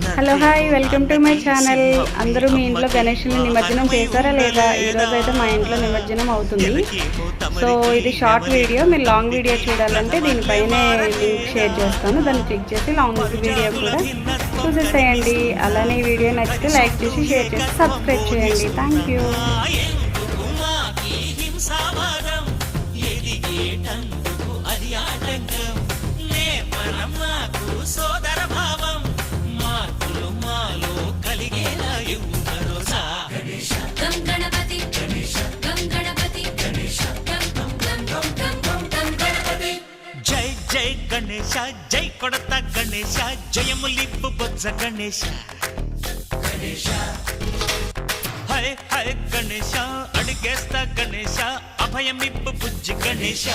Hello hi, welcome to my channel. అందరూ మీ ఇంట్లో గణేషుని నిమజ్జనం చేశారా లేదా? ఈరోజు అయితే మా ఇంట్లో నిమజ్జనం అవుతుంది. సో ఇది షార్ట్ వీడియో. మీరు లాంగ్ వీడియో చూడాలంటే దీనిపైనే లింక్ షేర్ చేస్తాను, దాన్ని క్లిక్ చేసి లాంగ్ వీడియో కూడా చూసేసేయండి. అలానే ఈ వీడియో నచ్చితే లైక్ చేసి షేర్ చేసి సబ్స్క్రైబ్ చేయండి. Thank you. జై జై గణేశ, జై కొడత గణేశ, జయములిప్పు బొజ్జ గణేశ. హై హై గణేశ, అడిగేస్తా గణేశ, అభయమిప్పు బుజ్జి గణేశ.